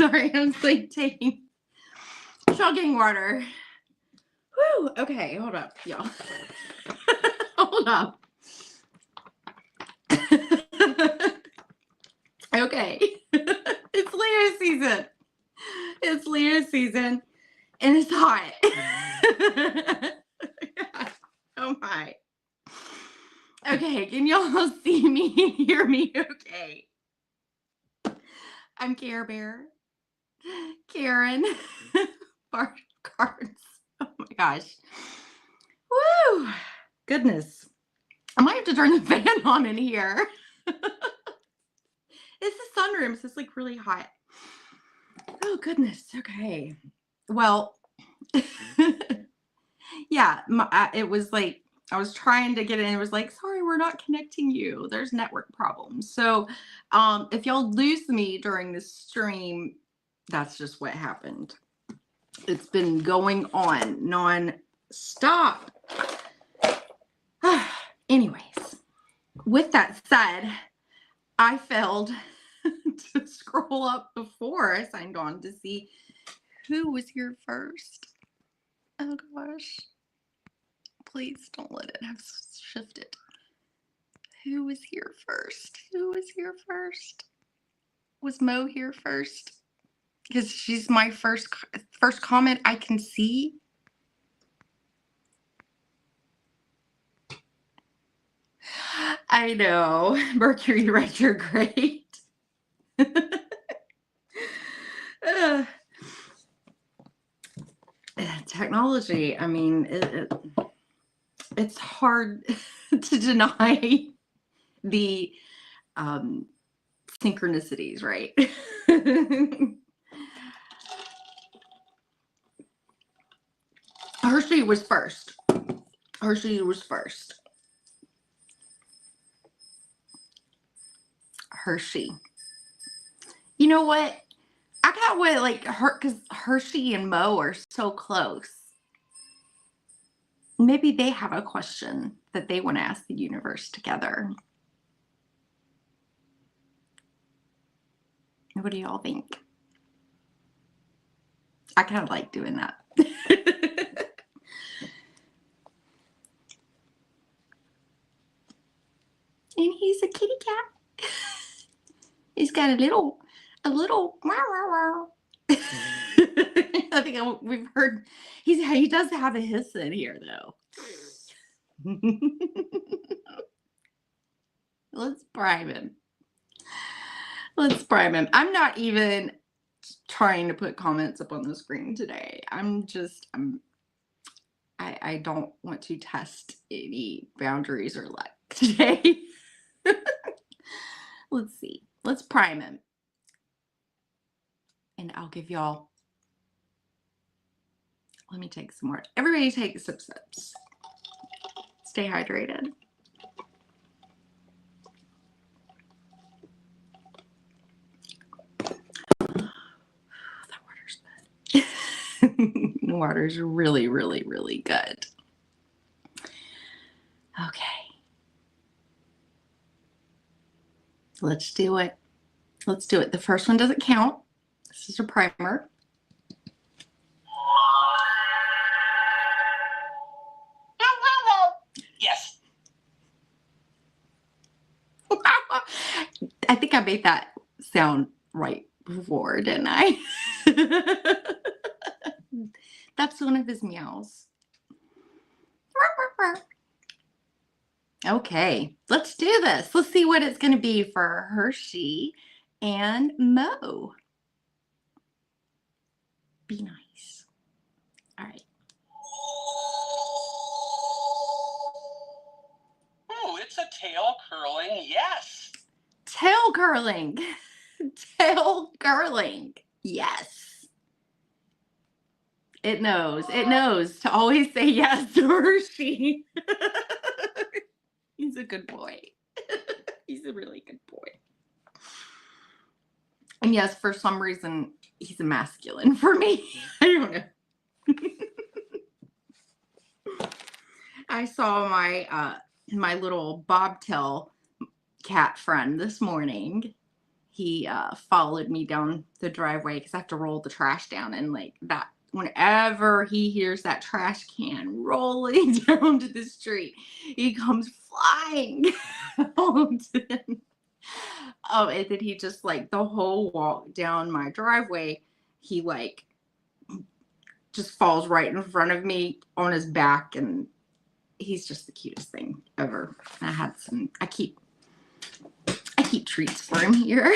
Sorry, I'm like chugging water. Whew. Okay, hold up, y'all. Hold up. Okay. It's Leo season. It's Leo season. And it's hot. Oh my. Okay, can y'all see me and hear me okay? I'm Care Bear. Karen. Bar cards. Oh my gosh. Woo! Goodness. I might have to turn the fan on in here. It's the sunroom, so it's like really hot. Oh goodness. Okay. Well, yeah, it was like I was trying to get in. It was like, sorry, we're not connecting you. There's network problems. So if y'all lose me during this stream, that's just what happened. It's been going on non-stop. Anyways, with that said, I failed to scroll up before I signed on to see who was here first. Oh gosh. Please don't let it have shifted. Who was here first? Who was here first? Was Mo here first? Because she's my first comment I can see. I know. Mercury retrograde. Technology, I mean, it's hard to deny the synchronicities, right? Hershey was first. Hershey was first. Hershey. You know what? I kind of would like her because Hershey and Mo are so close. Maybe they have a question that they want to ask the universe together. What do y'all think? I kind of like doing that. And he's a kitty cat. He's got a little. I think we've heard he does have a hiss in here though. Let's prime him. Let's prime him. I'm not even trying to put comments up on the screen today. I don't want to test any boundaries or luck today. Let's see. Let's prime him. And I'll give y'all. Let me take some more. Everybody take sips. Stay hydrated. That water's good. The water's really, really, really good. Okay. Let's do it. Let's do it. The first one doesn't count. This is a primer. Yes. I think I made that sound right before, didn't I? That's one of his meows. Okay, let's do this. Let's see what it's going to be for Hershey and Mo. Be nice. All right. Oh, it's a tail curling, yes. Tail curling. Tail curling. Yes. It knows. It knows to always say yes to Hershey. He's a good boy. He's a really good boy. And yes, for some reason, he's a masculine for me. I don't know. I saw my my little bobtail cat friend this morning, he followed me down the driveway because I have to roll the trash down, and like that, whenever he hears that trash can rolling down to the street, he comes flying onto him. Oh, and then he just like the whole walk down my driveway, he like just falls right in front of me on his back, and he's just the cutest thing ever. I keep treats for him here.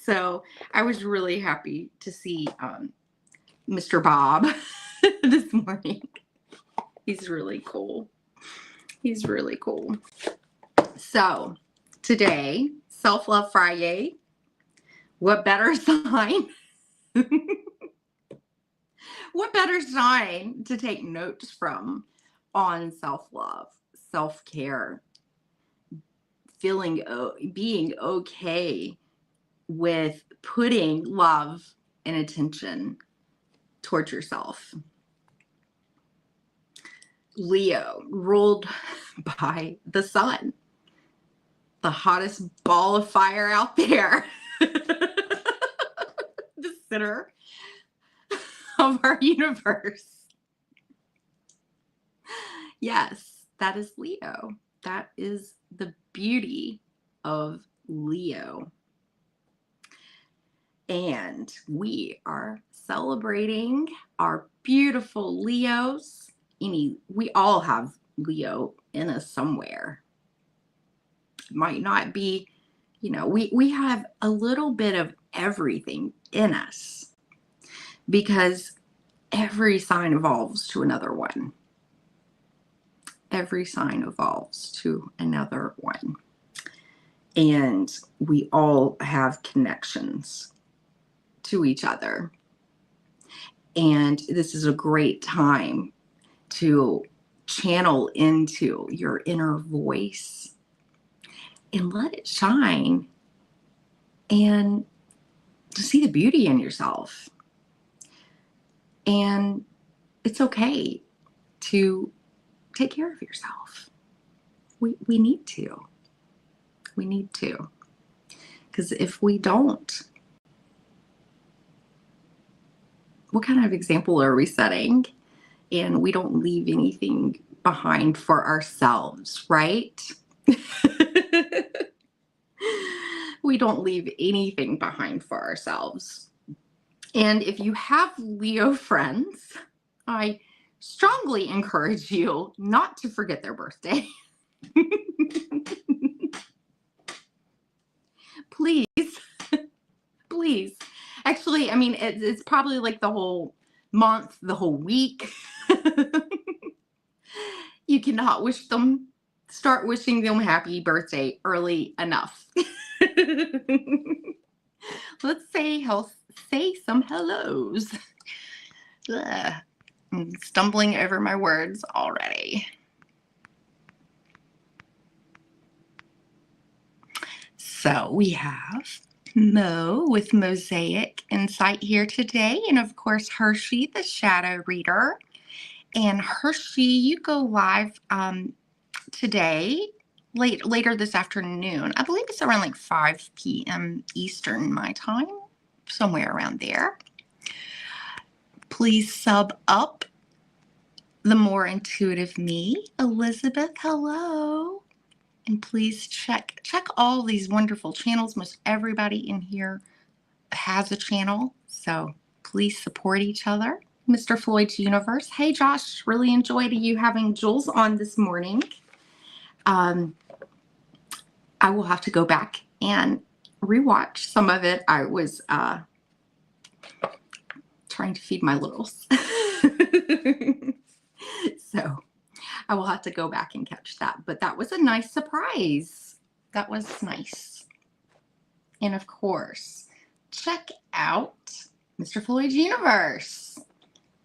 So I was really happy to see Mr. Bob this morning. He's really cool. He's really cool. So today, self-love FRI-YAY. What better sign? What better sign to take notes from on self-love, self-care, being okay with putting love and attention towards yourself. Leo, ruled by the sun, the hottest ball of fire out there, the center of our universe. Yes, that is Leo. That is the beauty of Leo. And we are celebrating our beautiful Leos. We all have Leo in us somewhere. It might not be, we have a little bit of everything in us, because every sign evolves to another one. Every sign evolves to another one. And we all have connections to each other. And this is a great time to channel into your inner voice and let it shine, and to see the beauty in yourself. And it's okay to take care of yourself. We need to. We need to. Because if we don't, what kind of example are we setting? And we don't leave anything behind for ourselves, right? We don't leave anything behind for ourselves. And if you have Leo friends, I strongly encourage you not to forget their birthday. Please, please. Actually, I mean, it's probably like the whole month, the whole week. You cannot start wishing them happy birthday early enough. Let's say some hellos. Ugh, I'm stumbling over my words already. So we have Mo with Mosaic Insight here today, and of course Hershey, the shadow reader. And Hershey, you go live today, later this afternoon. I believe it's around like 5 p.m. Eastern, my time, somewhere around there. Please sub up the More Intuitive Me. Elizabeth, hello. And please check all these wonderful channels. Most everybody in here has a channel, so please support each other. Mr. Floyd's Universe. Hey, Josh, really enjoyed you having Jules on this morning. I will have to go back and rewatch some of it. I was trying to feed my littles. So I will have to go back and catch that. But that was a nice surprise. That was nice. And of course, check out Mr. Floyd's Universe.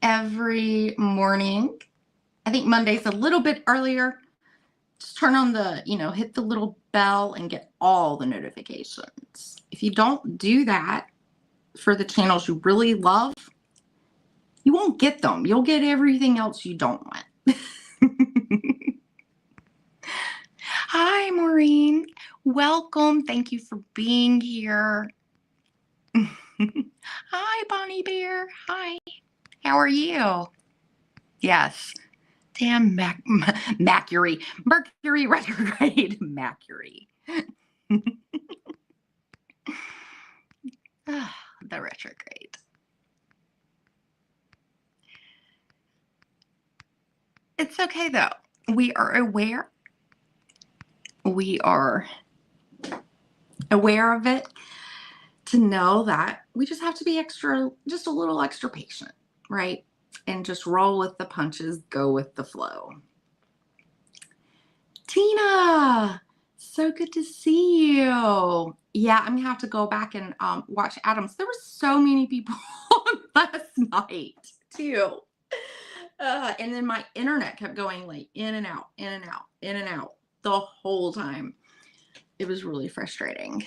Every morning, I think Monday's a little bit earlier. Just turn on hit the little bell and get all the notifications. If you don't do that for the channels you really love, you won't get them. You'll get everything else you don't want. Hi, Maureen. Welcome. Thank you for being here. Hi, Bonnie Bear. Hi. How are you? Yes. Damn Mercury. Mercury retrograde. Mercury. The retrograde. It's okay though. We are aware. We are aware of it to know that we just have to be just a little extra patient, right? And just roll with the punches, go with the flow. Tina, so good to see you. Yeah, I'm gonna have to go back and watch Adams. There were so many people last night too. And then my internet kept going like in and out, in and out, in and out the whole time. It was really frustrating.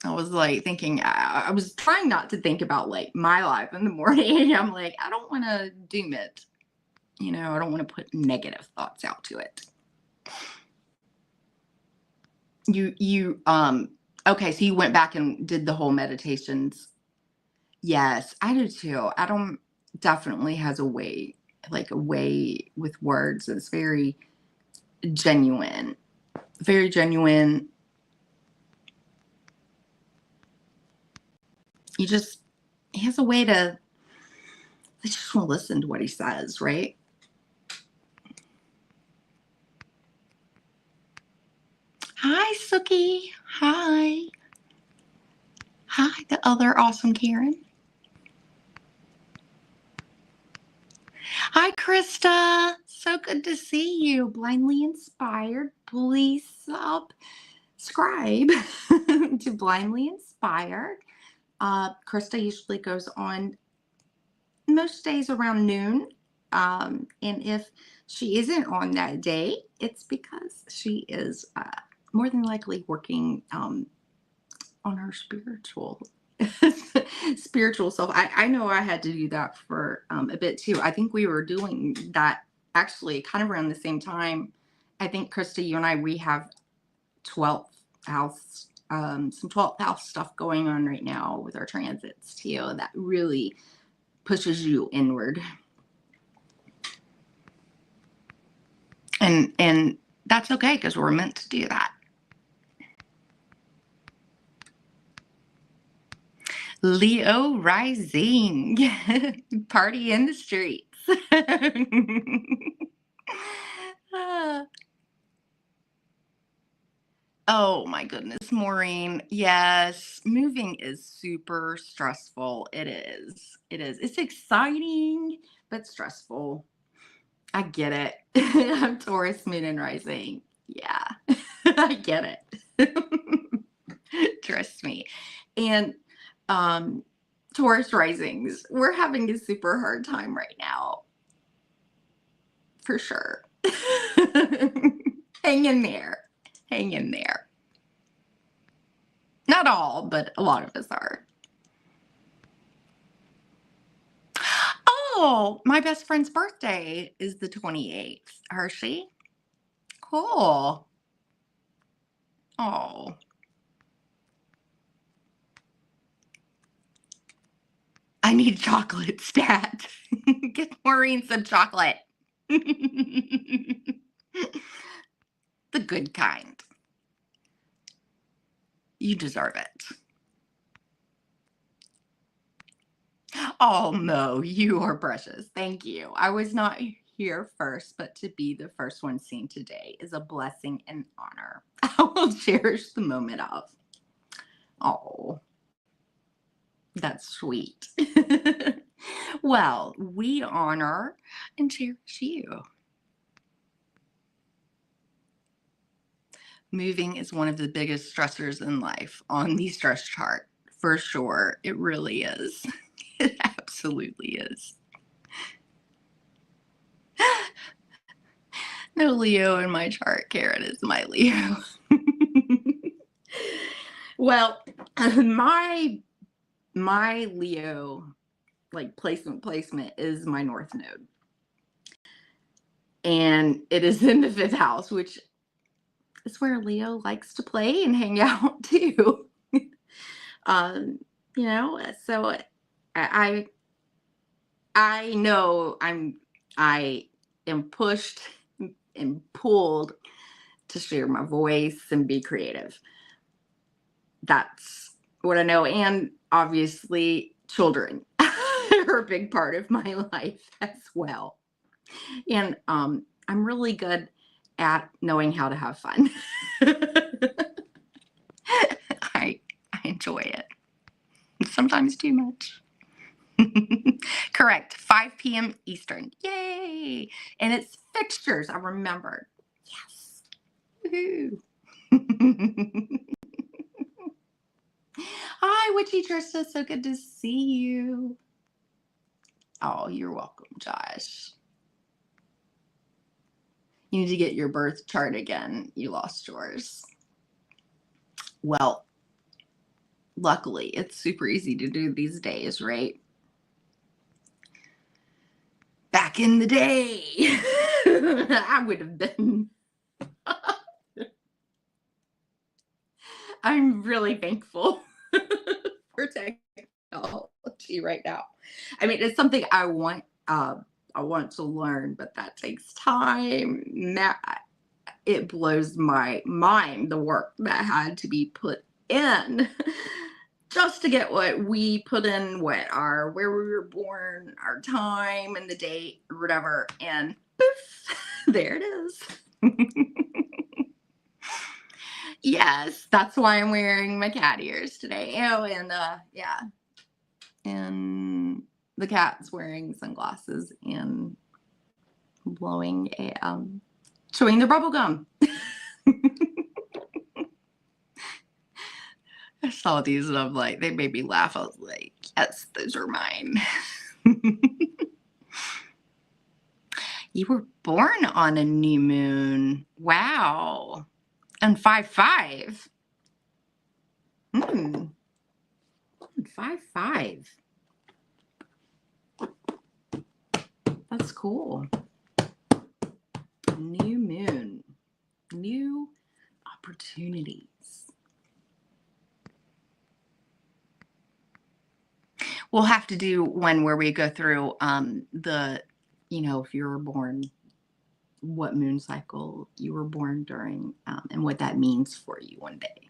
I was like thinking, I was trying not to think about like my life in the morning. I'm like, I don't want to doom it. You know, I don't want to put negative thoughts out to it. Okay, so you went back and did the whole meditations. Yes, I do too. Adam definitely has a way with words that's very genuine. Very genuine. He has a way to, I just want to listen to what he says, right? Hi, Suki. Hi. Hi, the other awesome Karen. Hi, Krista. So good to see you. Blindly Inspired. Please subscribe to Blindly Inspired. Krista usually goes on most days around noon. And if she isn't on that day, it's because she is more than likely working on her spiritual self. I know I had to do that for a bit too. I think we were doing that actually kind of around the same time. I think Krista, you and I, we have 12th house, some 12th house stuff going on right now with our transits too. That really pushes you inward. And that's okay because we're meant to do that. Leo rising. Party in the streets. Oh my goodness, Maureen. Yes, moving is super stressful. It is. It is. It's exciting, but stressful. I get it. I'm Taurus moon and rising. Yeah, I get it. Trust me. And Taurus risings, we're having a super hard time right now. For sure. Hang in there. Hang in there. Not all, but a lot of us are. Oh, my best friend's birthday is the 28th. Hershey. Cool. Oh. I need chocolate stat. Get Maureen some chocolate. The good kind. You deserve it. Oh, Mo, you are precious. Thank you. I was not here first, but to be the first one seen today is a blessing and honor. I will cherish the moment of. Oh, that's sweet. Well, we honor and cherish you. Moving is one of the biggest stressors in life on the stress chart, for sure. It really is. It absolutely is. No Leo in my chart. Karen is my Leo. Well, my Leo, like placement is my North Node. And it is in the 5th house, which is where Leo likes to play and hang out too. um, so I I know I am pushed and pulled to share my voice and be creative. That's what I know. And obviously, children are a big part of my life as well. And I'm really good at knowing how to have fun. I enjoy it. Sometimes too much. Correct. 5 p.m. Eastern. Yay! And it's fixtures. I remembered. Yes. Woohoo. Hi, Witchy Trista. So good to see you. Oh, you're welcome, Josh. You need to get your birth chart again. You lost yours. Well, luckily, it's super easy to do these days, right? Back in the day, I would have been. I'm really thankful for technology right now. I mean, it's something I want to learn, but that takes time. It blows my mind, the work that had to be put in just to get what we put in, where we were born, our time and the date or whatever, and poof, there it is. Yes, that's why I'm wearing my cat ears today. Oh, and yeah, and the cat's wearing sunglasses and blowing chewing their bubble gum. I saw these and I'm like, they made me laugh. I was like, yes, those are mine. You were born on a new moon. Wow. And 5/5. 5/5. That's cool. New moon. New opportunities. We'll have to do one where we go through if you were born, what moon cycle you were born during, and what that means for you one day.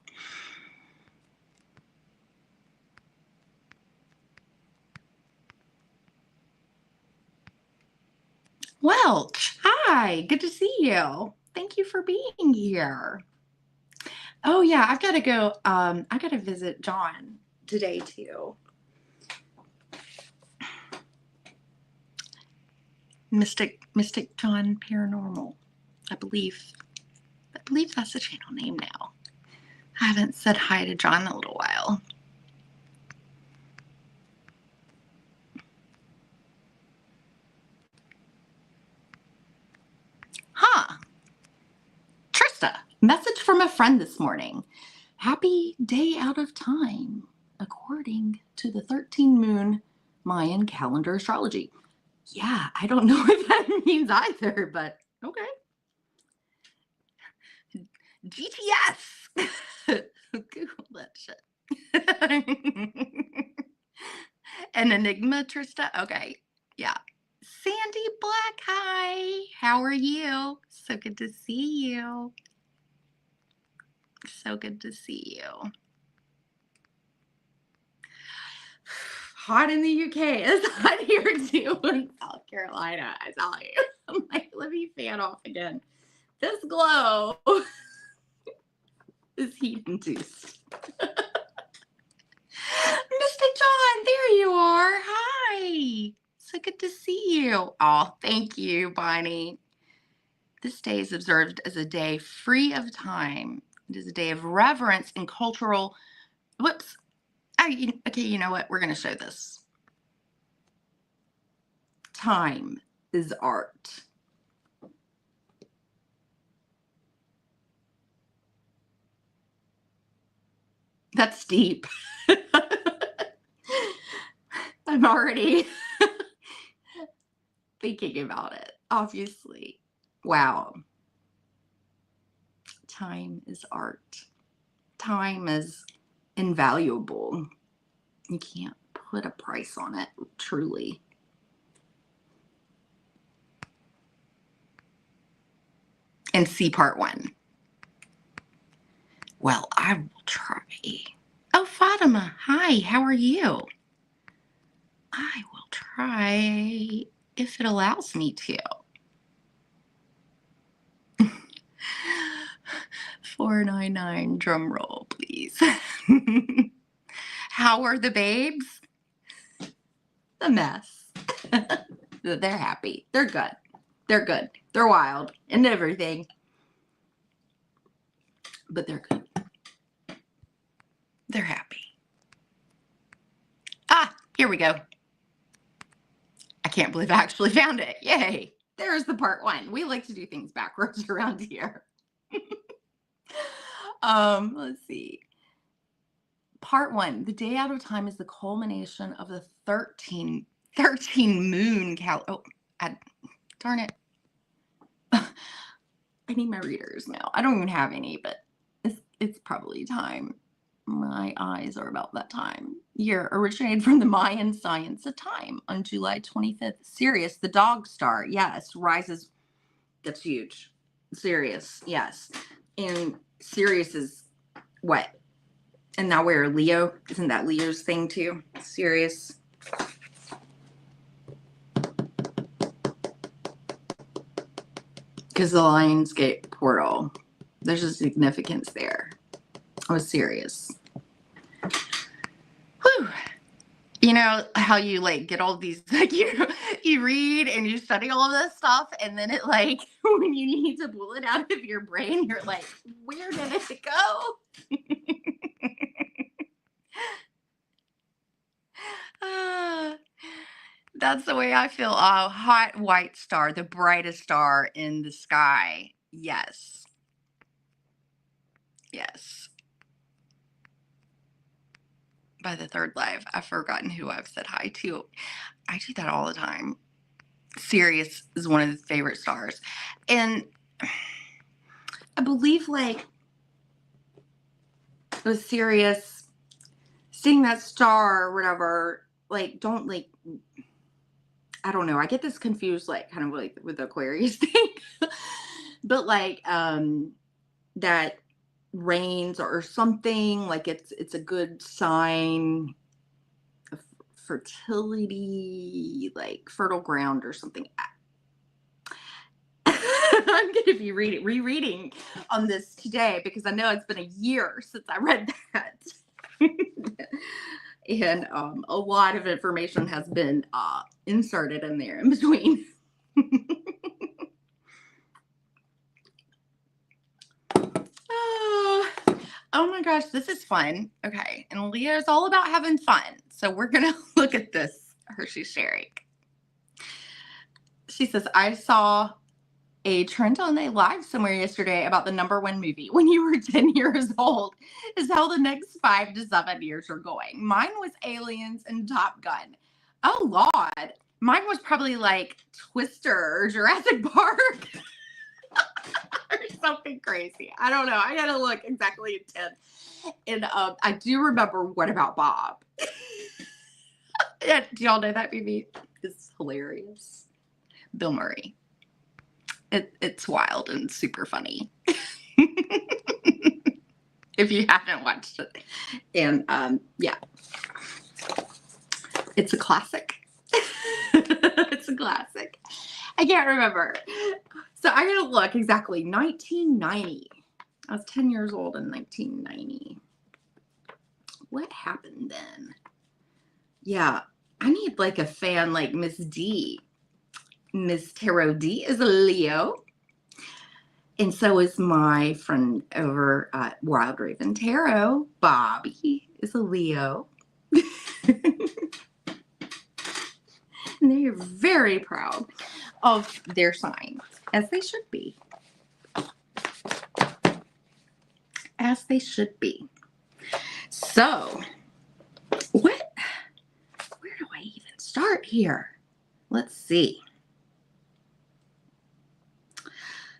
Welch, hi, good to see you. Thank you for being here. Oh yeah, I've got to go. I got to visit John today too. Mystic John Paranormal, I believe that's the channel name now. I haven't said hi to John in a little while. Huh. Trista, message from a friend this morning. Happy day out of time, according to the 13 moon Mayan calendar astrology. Yeah, I don't know what that means either, but okay. GTS. Google that shit. An enigma, Trista? Okay. Yeah. Sandy Black, hi. How are you? So good to see you. So good to see you. Hot in the UK. It's hot here too in South Carolina, I tell you. I'm like, let me fan off again. This glow is heat induced. Mr. John, there you are. Hi. So good to see you. Oh, thank you, Bonnie. This day is observed as a day free of time. It is a day of reverence and cultural. Whoops. Okay, you know what? We're going to show this. Time is art. That's deep. I'm already thinking about it, obviously. Wow. time is art. Time is invaluable. You can't put a price on it, truly. And see part 1. Well, I will try. Oh, Fatima, hi, how are you? I will try if it allows me to. 499, drum roll, please. How are the babes? A mess. They're happy. They're good. They're good. They're wild and everything. But they're good. They're happy. Ah, here we go. I can't believe I actually found it. Yay. There's the part 1. We like to do things backwards around here. Let's see. Part 1. The day out of time is the culmination of the 13 moon darn it. I need my readers now. I don't even have any, but it's probably time. My eyes are about that time. Year originated from the Mayan science of time on July 25th. Sirius, the dog star, yes, rises. That's huge. Sirius, yes. And Sirius is what? And now we're Leo. Isn't that Leo's thing too? Sirius. Because the Lionsgate portal, there's a significance there. I was serious. Whew. You know how you like get all these, like you read and you study all of this stuff, and then it like when you need to pull it out of your brain, you're like, where did it go? That's the way I feel. Oh, hot white star, the brightest star in the sky. Yes. Yes. By the third live, I've forgotten who I've said hi to. I do that all the time. Sirius is one of the favorite stars. And I believe like with Sirius, seeing that star or whatever, like don't like, I don't know. I get this confused, like kind of like with the Aquarius thing, but like that rains or something, like it's a good sign of fertility, like fertile ground or something. I'm going to be rereading on this today because I know it's been a year since I read that. And a lot of information has been inserted in there in between. Oh my gosh, this is fun. Okay, and Leah's all about having fun. So we're going to look at this Hershey Sherry. She says, I saw a Trent on a live somewhere yesterday about the #1 movie when you were 10 years old is how the next 5 to 7 years are going. Mine was Aliens and Top Gun. Oh, Lord. Mine was probably like Twister or Jurassic Park or something crazy. I don't know. I got to look exactly at 10. And I do remember What About Bob? Do y'all know that movie? It's hilarious. Bill Murray. It's wild and super funny. If you haven't watched it. And yeah, it's a classic. It's a classic. I can't remember. So I gotta look exactly. 1990. I was 10 years old in 1990. What happened then? Yeah, I need like a fan like Miss D. Miss Tarot D is a Leo. And so is my friend over at Wild Raven Tarot. Bobby is a Leo. And they are very proud of their sign, as they should be. As they should be. So, where do I even start here? Let's see.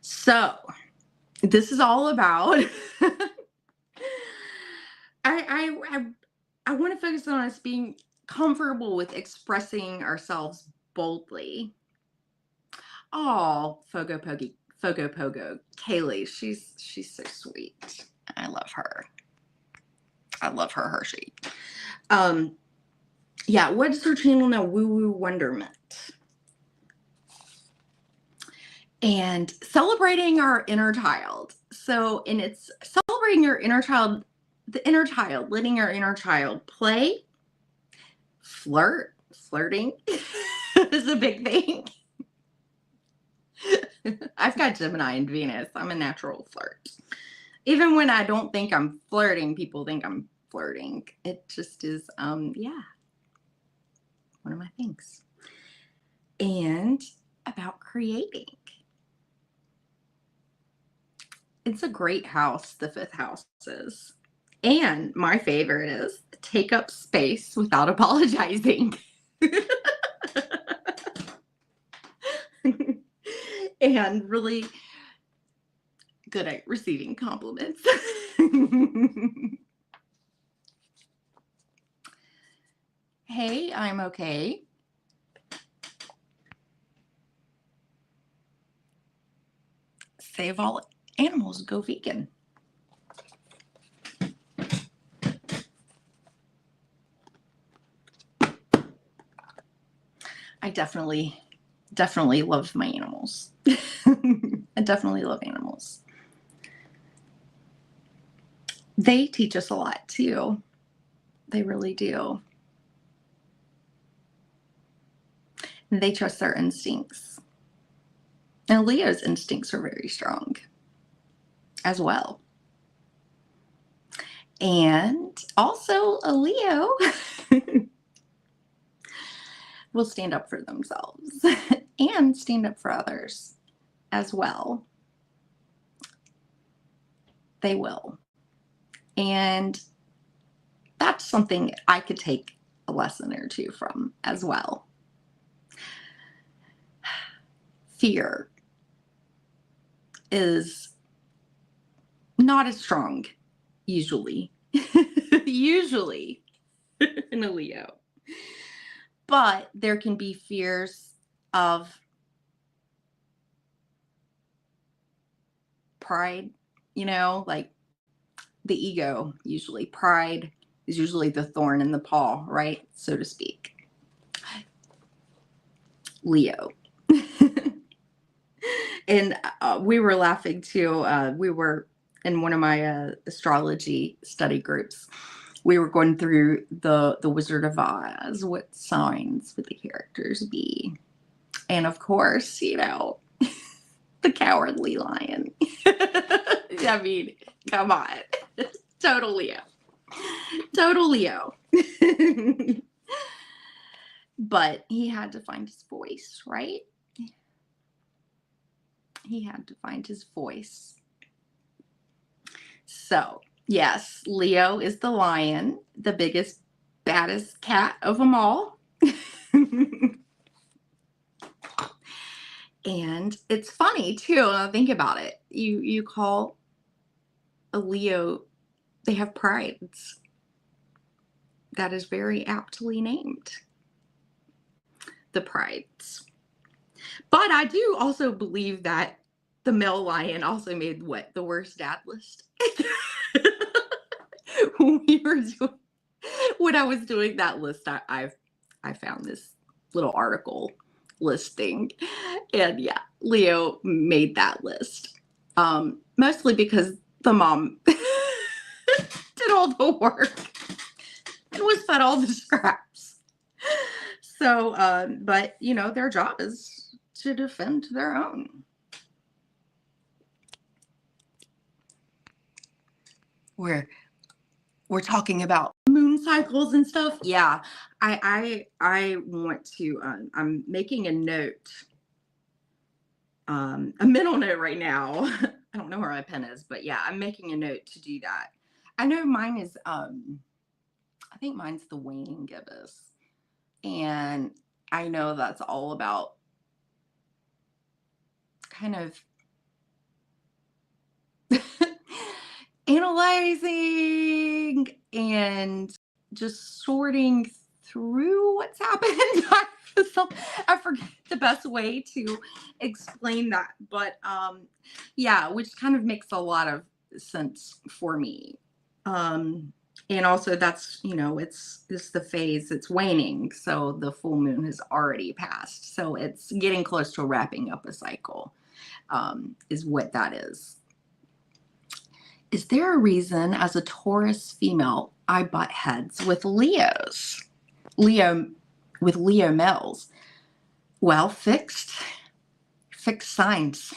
So, This is all about I want to focus on us being comfortable with expressing ourselves boldly. Oh, Fogo Pogo, Kaylee, she's so sweet. I love her. I love her Hershey. Yeah, what is her channel now? Woo Woo Wonderment. And celebrating our inner child. So, and it's celebrating your inner child, the inner child, letting our inner child play, flirting is a big thing. I've got Gemini and Venus. I'm a natural flirt. Even when I don't think I'm flirting, people think I'm flirting. It just is, yeah, one of my things. And about creating. It's a great house, the fifth house is. And my favorite is take up space without apologizing. And really good at receiving compliments. Hey, I'm okay. Save all animals, go vegan. I definitely love my animals. I definitely love animals. They teach us a lot too. They really do. And they trust their instincts. And Leo's instincts are very strong as well. And also a Leo will stand up for themselves and stand up for others as well. They will. And that's something I could take a lesson or two from as well. Fear is not as strong, usually, usually in a Leo. But there can be fears of pride, like the ego, usually. Pride is usually the thorn in the paw, right? So to speak. Leo. And we were laughing too. We were in one of my astrology study groups. We were going through the Wizard of Oz. What signs would the characters be? And of course, the Cowardly Lion. I mean, come on. Total Leo. Total Leo. But he had to find his voice, right? He had to find his voice. So, yes, Leo is the lion, the biggest, baddest cat of them all. And it's funny too, when I think about it. You call a Leo, they have prides. That is very aptly named. The prides. But I do also believe that the male lion also made the worst dad list. When I was doing that list, I found this little article listing, and yeah, Leo made that list. Mostly because the mom did all the work and was fed all the scraps. So, but their job is to defend their own. We're talking about moon cycles and stuff. Yeah, I want to. I'm making a note, a mental note right now. I don't know where my pen is, but yeah, I'm making a note to do that. I know mine is. I think mine's the waning gibbous, and I know that's all about kind of analyzing and just sorting through what's happened. I forget the best way to explain that, but yeah, which kind of makes a lot of sense for me. And also that's, it's the phase, it's waning, so the full moon has already passed, so it's getting close to wrapping up a cycle, is what that is. Is there a reason as a Taurus female I butt heads with Leos? With Leo males? Well, fixed signs.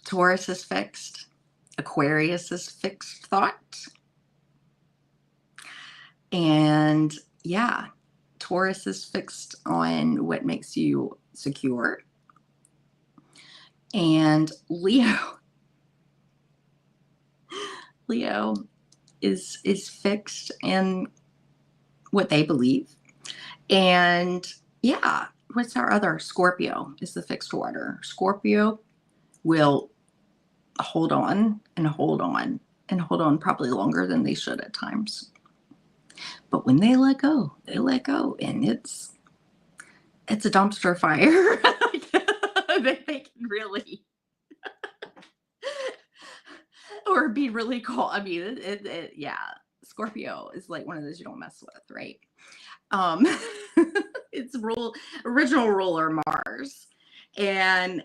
Taurus is fixed. Aquarius is fixed thought. And yeah, Taurus is fixed on what makes you secure. And Leo is fixed in what they believe. And yeah, what's our other? Scorpio is the fixed water. Scorpio will hold on and hold on and hold on probably longer than they should at times. But when they let go, and it's a dumpster fire. They can really or be really cool. I mean, yeah, Scorpio is like one of those you don't mess with, right? It's original ruler Mars, and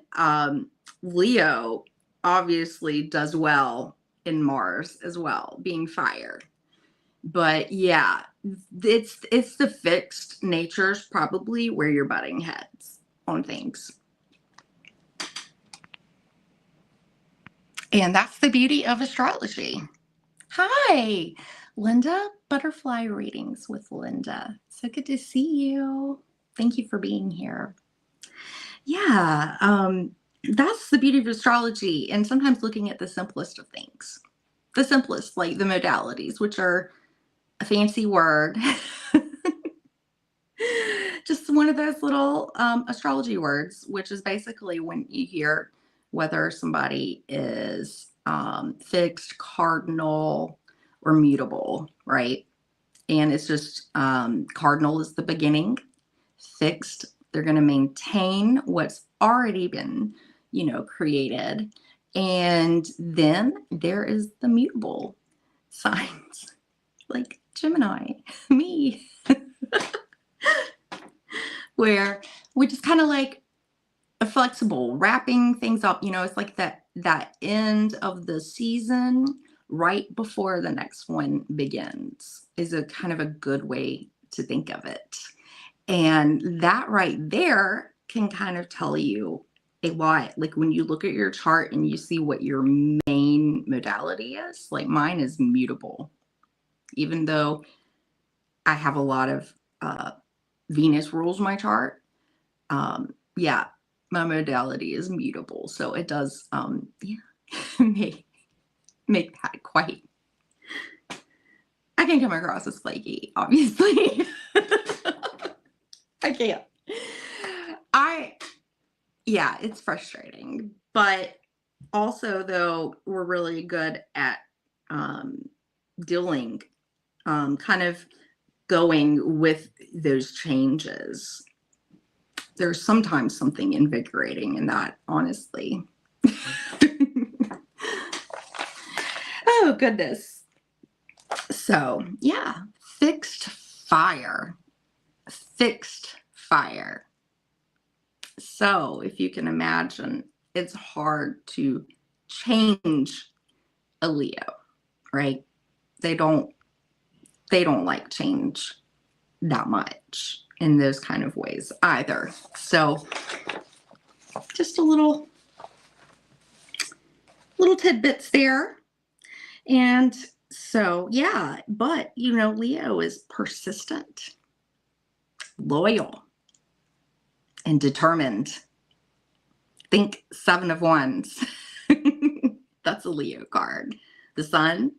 Leo obviously does well in Mars as well, being fire. But yeah, it's the fixed natures probably where you're butting heads on things. And that's the beauty of astrology. Hi, Linda, butterfly readings with Linda. So good to see you. Thank you for being here. Yeah, that's the beauty of astrology, and sometimes looking at the simplest of things. The simplest, like the modalities, which are a fancy word. Just one of those little astrology words, which is basically when you hear whether somebody is fixed, cardinal, or mutable, right? And it's just cardinal is the beginning. Fixed, they're going to maintain what's already been, created. And then there is the mutable signs, like Gemini, me, which is kind of like a flexible, wrapping things up. It's like that end of the season right before the next one begins is a kind of a good way to think of it. And that right there can kind of tell you a lot. Like when you look at your chart and you see what your main modality is, like mine is mutable, even though I have a lot of Venus rules my chart. Yeah, my modality is mutable. So it does, make that quite, I can come across as flaky, obviously. I can't. Yeah, it's frustrating, but also though, we're really good at dealing, kind of going with those changes. There's sometimes something invigorating in that, honestly. Oh, goodness. So, yeah, fixed fire. Fixed fire. So, if you can imagine, it's hard to change a Leo, right? They don't like change that much in those kind of ways either. So just a little tidbits there. And so, yeah, but Leo is persistent, loyal, and determined. Think 7 of Wands. That's a Leo card. The Sun,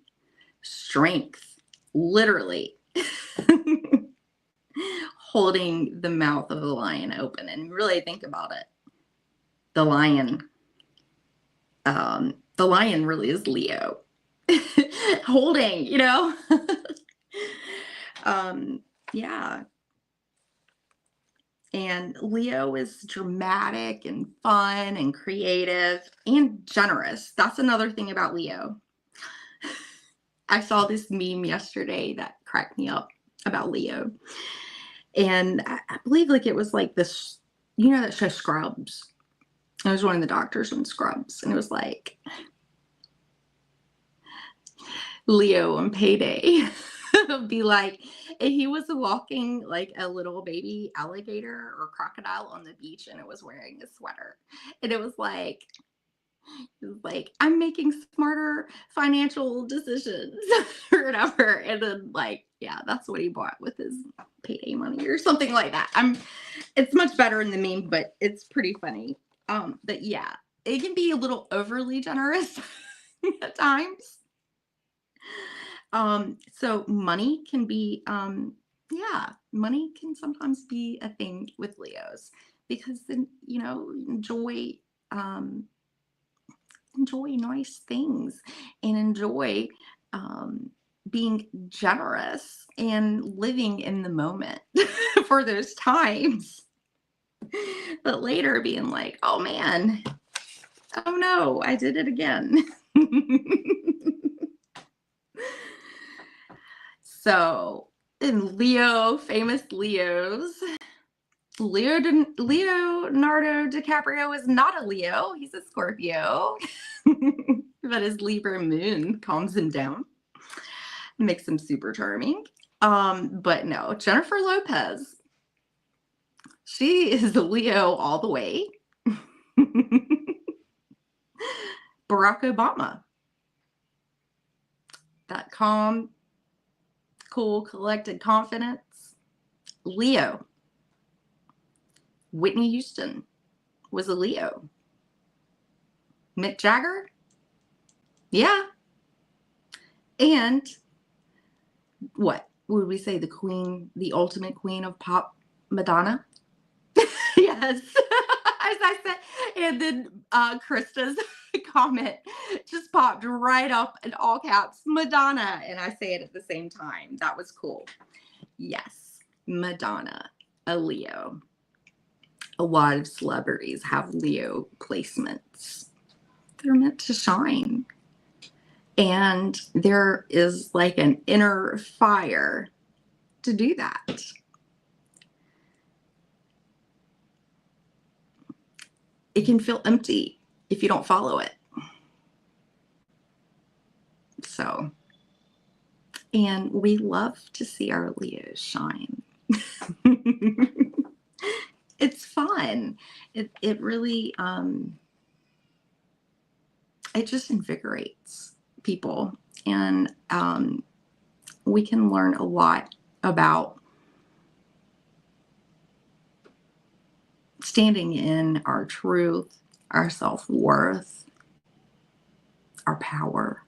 strength, literally. Holding the mouth of the lion open, and really think about it. The lion The lion really is Leo. Holding, yeah. And Leo is dramatic and fun and creative and generous. That's another thing about Leo. I saw this meme yesterday that cracked me up about Leo. And I believe like it was like this, that show Scrubs. I was one of the doctors on Scrubs. And it was like Leo on payday. It'll be like, and he was walking like a little baby alligator or crocodile on the beach, and it was wearing a sweater. And it was like I'm making smarter financial decisions or whatever. And then yeah, that's what he bought with his payday money or something like that. It's much better in the meme, but it's pretty funny. But yeah, it can be a little overly generous at times. So money can be, money can sometimes be a thing with Leos because then, enjoy nice things and enjoy, being generous and living in the moment for those times. But later being like, oh man, oh no, I did it again. So, in famous Leos, Leonardo DiCaprio is not a Leo. He's a Scorpio. But his Libra moon calms him down, makes him super charming. But no, Jennifer Lopez, she is a Leo all the way. Barack Obama, that calm, cool, collected confidence, Leo. Whitney Houston was a Leo. Mick Jagger, yeah. And what would we say? The queen, the ultimate queen of pop, Madonna. Yes. As I said, and then Krista's comment just popped right up in all caps, Madonna, and I say it at the same time. That was cool. Yes, Madonna, a Leo. A lot of celebrities have Leo placements. They're meant to shine. And there is like an inner fire to do that. It can feel empty if you don't follow it. So, and we love to see our Leos shine. It's fun. It really, it just invigorates people. And we can learn a lot about standing in our truth, our self-worth, our power,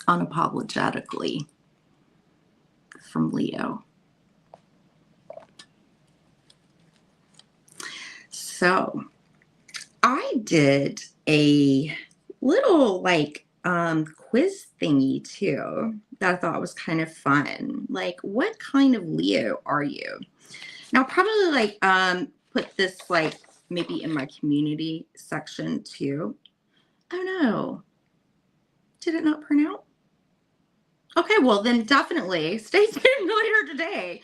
unapologetically from Leo. So I did a little quiz thingy too that I thought was kind of fun. Like, what kind of Leo are you? Now, probably put this maybe in my community section too. Oh no, did it not print out? Okay, well then definitely stay tuned later today.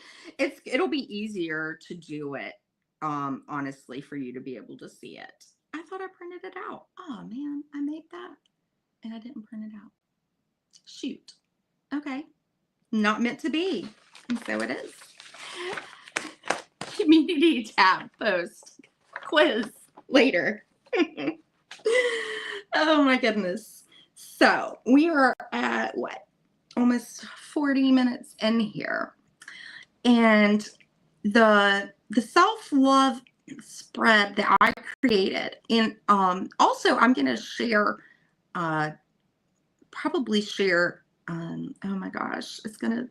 It'll be easier to do it, honestly, for you to be able to see it. I thought I printed it out. Oh man, I made that and I didn't print it out. Shoot. Okay, not meant to be. And so it is. Community tab post quiz later. Oh my goodness. So we are at what? Almost 40 minutes in here. And the self-love spread that I created, and also I'm going to share, probably share, oh my gosh, it's going to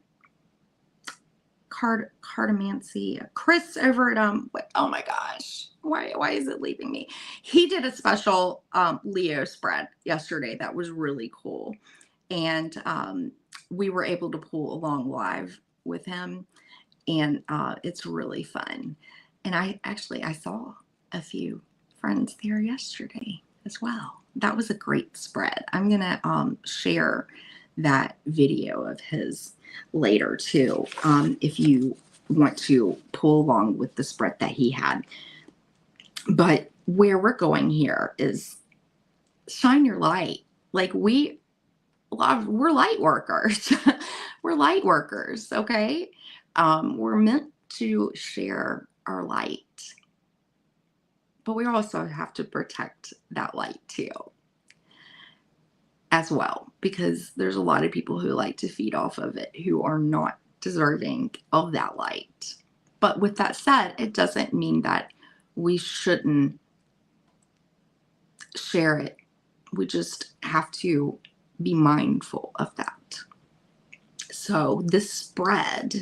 cartomancy, Chris over at oh my gosh, Why is it leaving me? He did a special Leo spread yesterday that was really cool. And we were able to pull along live with him. And it's really fun. And I saw a few friends there yesterday as well. That was a great spread. I'm going to share that video of his later too, if you want to pull along with the spread that he had. But where we're going here is shine your light. Like we're light workers. We're light workers, okay? We're meant to share our light, but we also have to protect that light too, as well, because there's a lot of people who like to feed off of it who are not deserving of that light. But with that said, it doesn't mean that we shouldn't share it. We just have to be mindful of that. So this spread,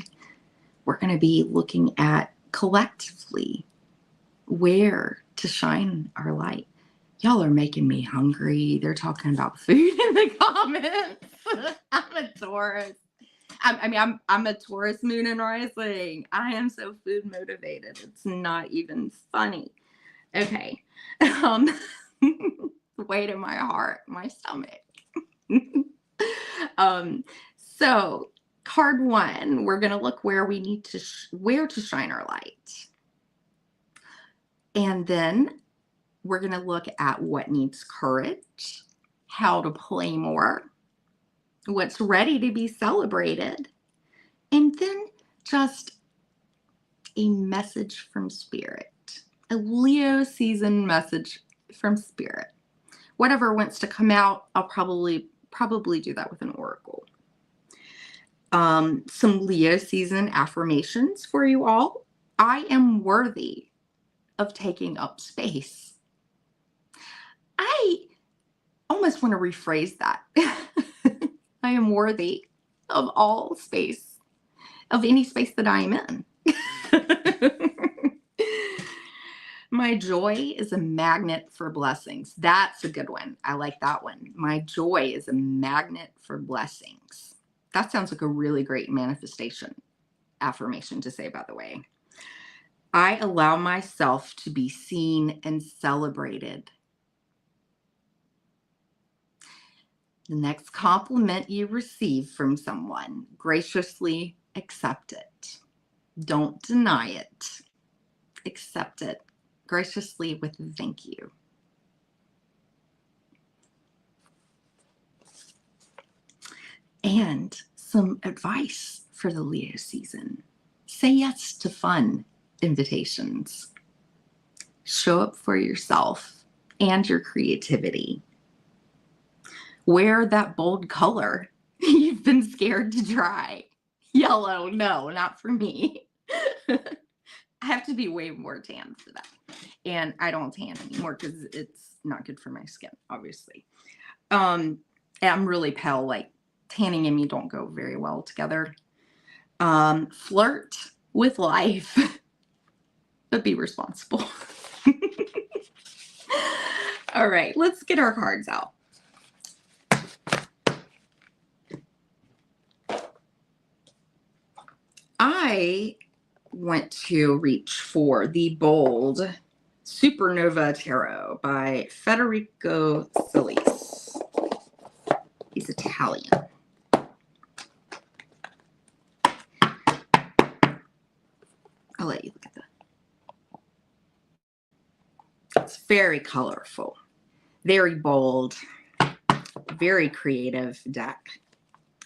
we're going to be looking at collectively where to shine our light. Y'all are making me hungry. They're talking about food in the comments. I'm a Taurus. I'm a Taurus moon and rising. I am so food motivated. It's not even funny. Okay. Weight in my heart, my stomach. So card 1, we're going to look where we need to, where to shine our light. And then we're going to look at what needs courage, how to play more, what's ready to be celebrated, and then just a message from spirit, a Leo season message from spirit. Whatever wants to come out, I'll probably do that with an oracle. Some Leo season affirmations for you all. I am worthy of taking up space. I almost want to rephrase that. I am worthy of all space, of any space that I am in. My joy is a magnet for blessings. That's a good one. I like that one. My joy is a magnet for blessings. That sounds like a really great manifestation affirmation to say, by the way. I allow myself to be seen and celebrated. The next compliment you receive from someone, graciously accept it. Don't deny it. Accept it graciously with a thank you. And some advice for the Leo season. Say yes to fun invitations. Show up for yourself and your creativity. Wear that bold color you've been scared to try. Yellow, no, not for me. I have to be way more tan for that. And I don't tan anymore because it's not good for my skin, obviously. I'm really pale, like tanning and me don't go very well together. Flirt with life, but be responsible. All right, let's get our cards out. I want to reach for the bold Supernova Tarot by Federico Solis. He's Italian. I'll let you look at that. It's very colorful, very bold, very creative deck.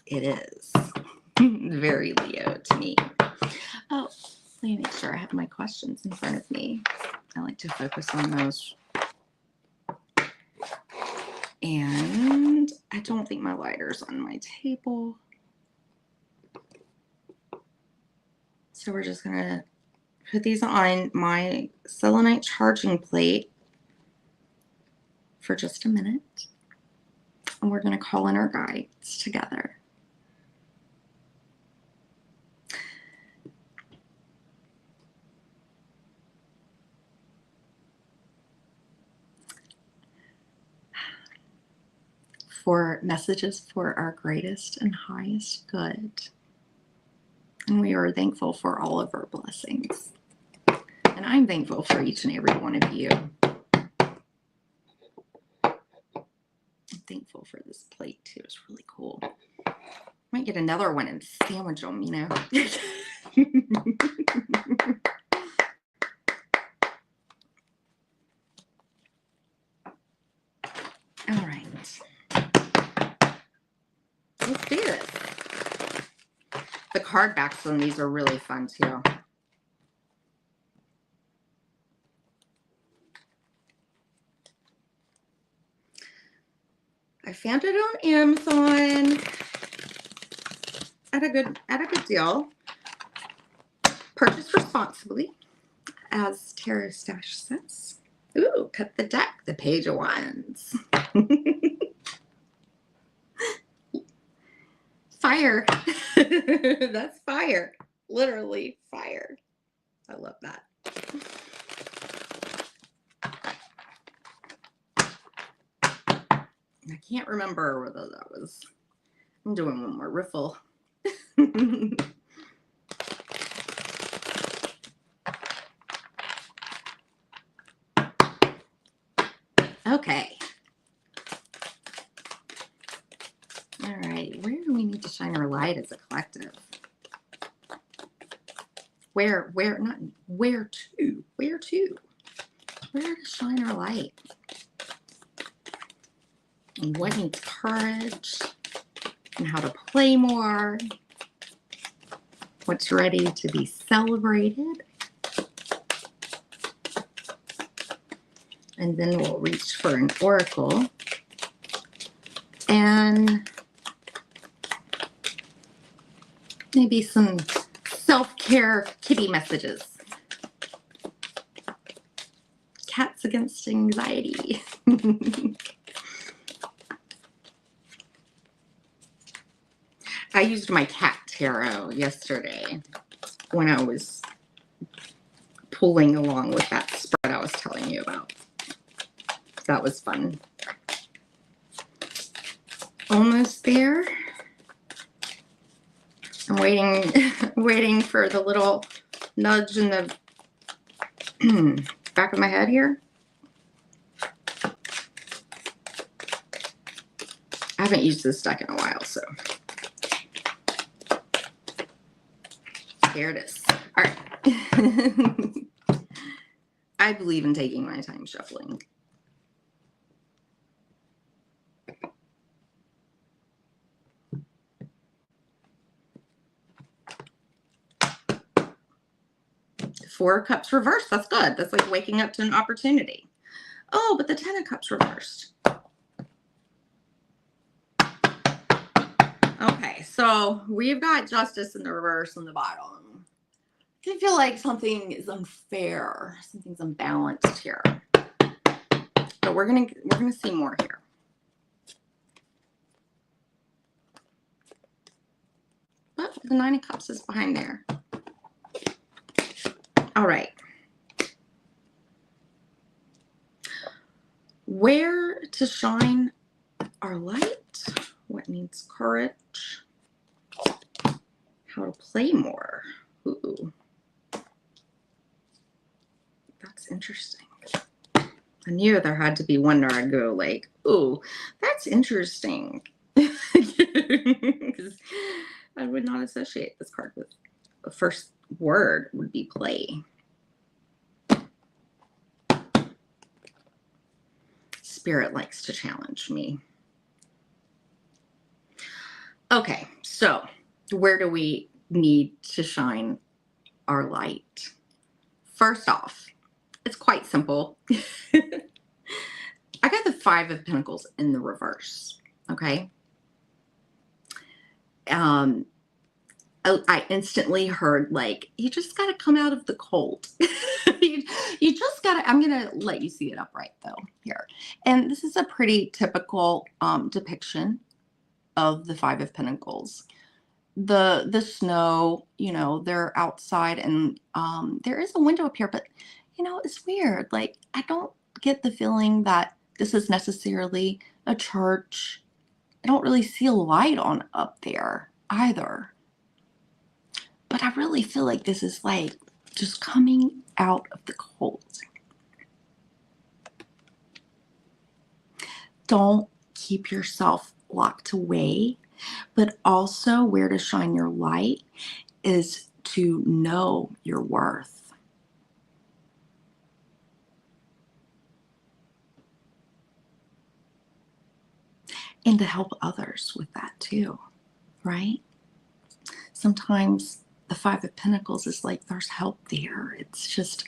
It is very Leo to me. Oh, let me make sure I have my questions in front of me. I like to focus on those. And I don't think my lighter's on my table. So we're just going to put these on my selenite charging plate for just a minute. And we're going to call in our guides together. for messages for our greatest and highest good. And we are thankful for all of our blessings. And I'm thankful for each and every one of you. I'm thankful for this plate too. It's really cool. Might get another one and sandwich them, you know. All right. Let's do this. The card backs on these are really fun too. I found it on Amazon at a good deal. Purchase responsibly, as Tarot Stash says. Ooh, cut the deck, the Page of Wands. Fire. That's fire. Literally fire. I love that. I can't remember whether that was. I'm doing one more riffle. Okay. All right. Where do we need to shine our light as a collective? Where to shine our light? And what needs courage? And how to play more? What's ready to be celebrated? And then we'll reach for an oracle. And maybe some self-care kitty messages. Cats against anxiety. I used my cat tarot yesterday when I was pulling along with that spread I was telling you about. That was fun. Almost there. I'm waiting for the little nudge in the back of my head here. I haven't used this deck in a while, so there it is. All right. I believe in taking my time shuffling. Four of Cups reversed. That's good. That's like waking up to an opportunity. Oh, but the Ten of Cups reversed. Okay, so we've got Justice in the reverse on the bottom. I feel like something is unfair. Something's unbalanced here. But we're gonna see more here. But the Nine of Cups is behind there. All right. Where to shine our light? What needs courage? How to play more? Ooh. That's interesting. I knew there had to be one where I'd go like, ooh, that's interesting. Because I would not associate this card with the first word would be play. Spirit likes to challenge me. Okay, so where do we need to shine our light? First off, it's quite simple. I got the Five of Pentacles in the reverse, okay? I instantly heard, like, you just got to come out of the cold. you just got to, I'm going to let you see it upright, though, here. And this is a pretty typical depiction of the Five of Pentacles. The snow, you know, they're outside, and there is a window up here, but, you know, it's weird. Like, I don't get the feeling that this is necessarily a church I don't really see a light on up there either. But I really feel like this is like just coming out of the cold. Don't keep yourself locked away, but also where to shine your light is to know your worth. And to help others with that too, right? Sometimes the Five of Pentacles is like there's help there. It's just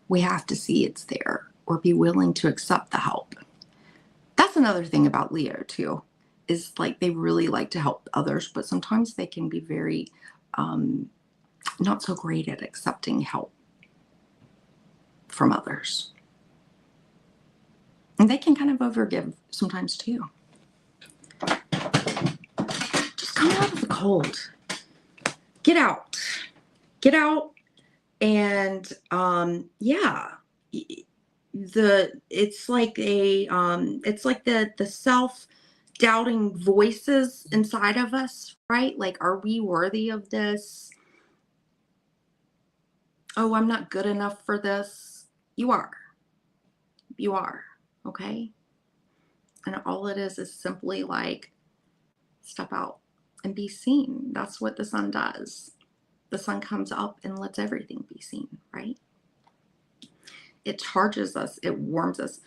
we have to see it's there or be willing to accept the help. That's another thing about Leo too, is like they really like to help others, but sometimes they can be very not so great at accepting help from others. And they can kind of overgive sometimes too. Just come out of the cold. Get out. Get out. And yeah. It's like the self-doubting voices inside of us, right? Like, are we worthy of this? Oh, I'm not good enough for this. You are. You are. Okay. And all it is simply like step out and be seen. That's what the sun does. The sun comes up and lets everything be seen, right? It charges us. It warms us.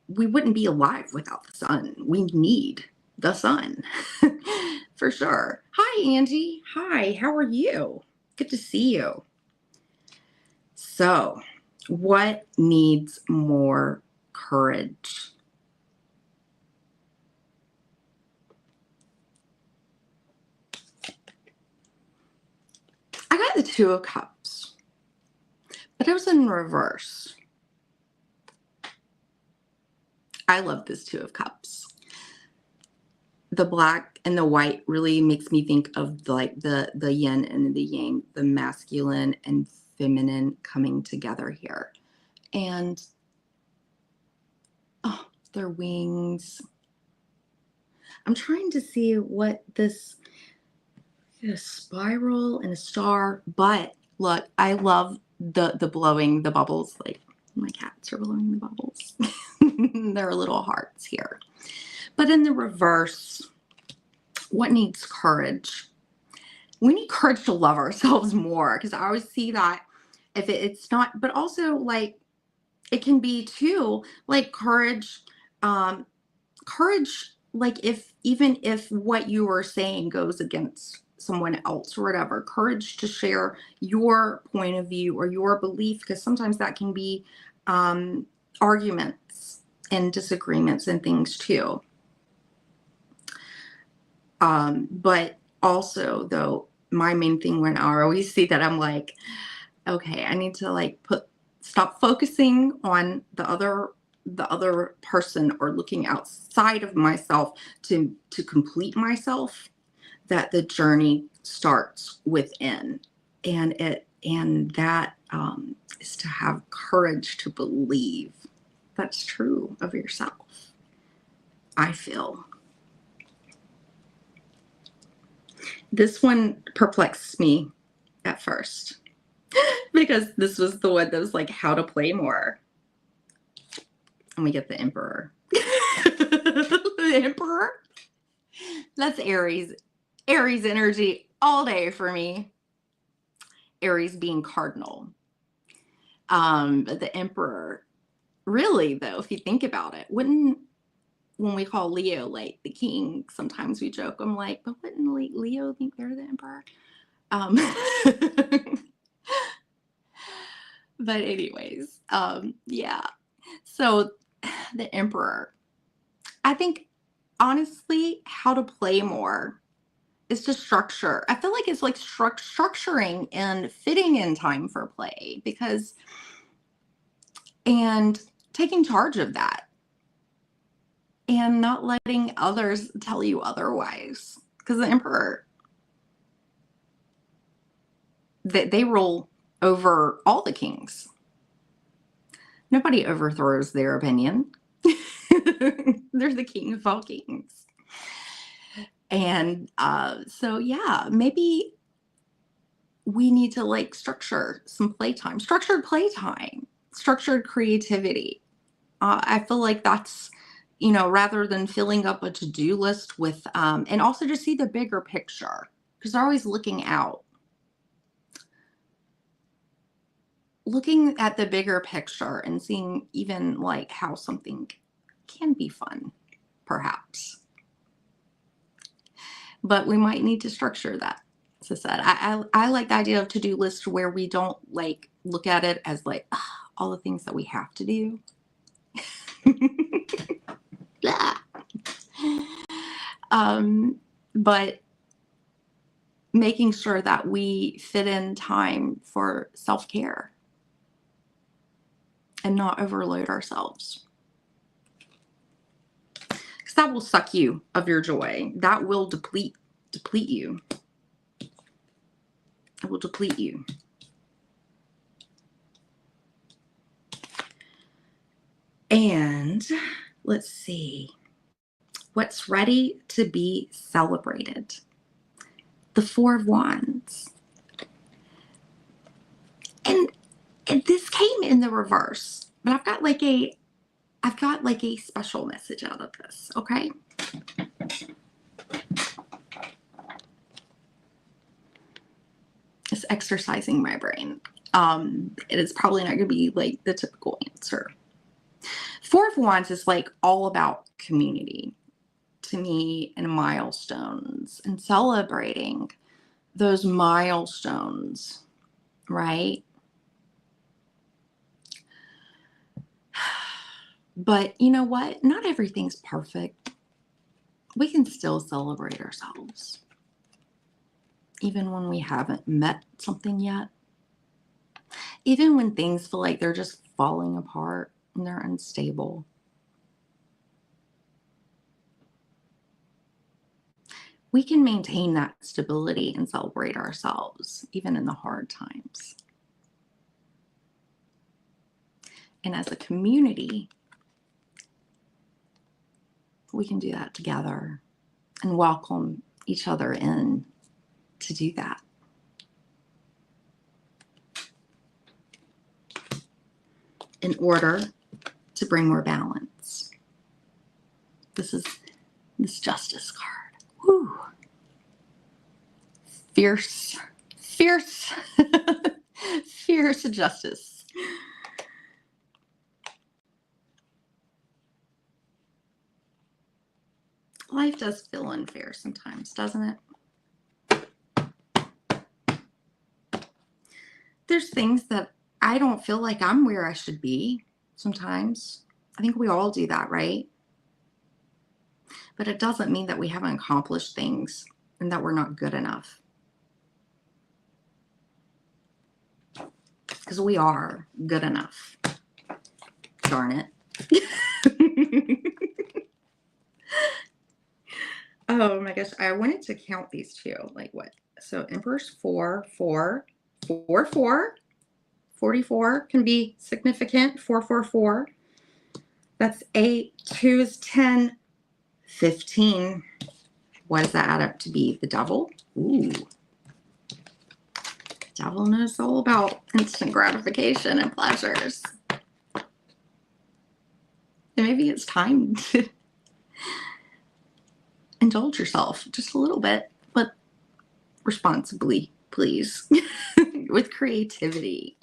We wouldn't be alive without the sun. We need the sun for sure. Hi, Angie. Hi, how are you? Good to see you. So, what needs more courage? I got the Two of Cups, but it was in reverse. I love this Two of Cups. The black and the white really makes me think of the yin and the yang, the masculine and feminine coming together here. And oh, their wings. I'm trying to see what this a spiral and a star, but look, I love the blowing the bubbles. Like my cats are blowing the bubbles. There are little hearts here. But in the reverse, what needs courage? We need courage to love ourselves more, because I always see that if it's not, but also like it can be too like courage, courage, like even if what you are saying goes against someone else or whatever, courage to share your point of view or your belief, because sometimes that can be arguments and disagreements and things too. But also though, my main thing when I always see that, I'm like, okay, I need to like stop focusing on the other person or looking outside of myself to complete myself, that the journey starts within. And that is to have courage to believe that's true of yourself, I feel. This one perplexed me at first because this was the one that was like how to play more. And we get the Emperor. The Emperor? That's Aries. Aries energy all day for me. Aries being cardinal. But the Emperor, really though, if you think about it, when we call Leo like the king, sometimes we joke, I'm like, but wouldn't Leo think they're the Emperor? But anyways, yeah. So the Emperor, I think honestly, how to play more is to structure. I feel like it's like structuring and fitting in time for play, and taking charge of that and not letting others tell you otherwise. Because the Emperor, they rule over all the kings. Nobody overthrows their opinion. They're the king of all kings. And so, yeah, maybe we need to like structure some playtime, structured playtime, structured creativity. I feel like that's, you know, rather than filling up a to-do list with, and also to see the bigger picture, because they're always looking out. Looking at the bigger picture and seeing even like how something can be fun, perhaps. But we might need to structure that. As I said, I like the idea of to-do list where we don't like look at it as like all the things that we have to do. But making sure that we fit in time for self-care and not overload ourselves. Because that will suck you of your joy. That will deplete you. It will deplete you. And let's see. What's ready to be celebrated? The Four of Wands. And this came in the reverse, but I've got like a special message out of this, okay? It's exercising my brain. It is probably not going to be like the typical answer. Four of Wands is like all about community to me, and milestones and celebrating those milestones, right? But you know what? Not everything's perfect. We can still celebrate ourselves, even when we haven't met something yet. Even when things feel like they're just falling apart and they're unstable. We can maintain that stability and celebrate ourselves, even in the hard times. And as a community, we can do that together and welcome each other in to do that. In order to bring more balance. This is this Justice card. Whew. Fierce, fierce, fierce justice. Life does feel unfair sometimes, doesn't it? There's things that I don't feel like I'm where I should be sometimes. I think we all do that, right? But it doesn't mean that we haven't accomplished things and that we're not good enough. Because we are good enough. Darn it. Oh my gosh, I wanted to count these two. Like what? So Empress 4, 4, 4, 4. 44 can be significant. 4, 4, 4. That's 8. 2 is 10. 15. What does that add up to be? The Devil? Ooh. Devil knows all about instant gratification and pleasures. And maybe it's time to indulge yourself just a little bit, but responsibly, please. With creativity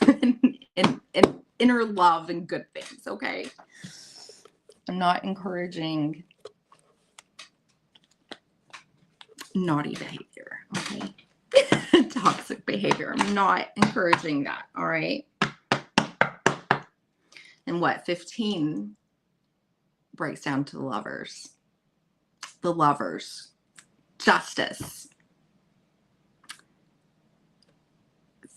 and inner love and good things, okay? I'm not encouraging naughty behavior, okay? Toxic behavior. I'm not encouraging that, all right? And what? 15 breaks down to the Lovers. The Lovers. Justice.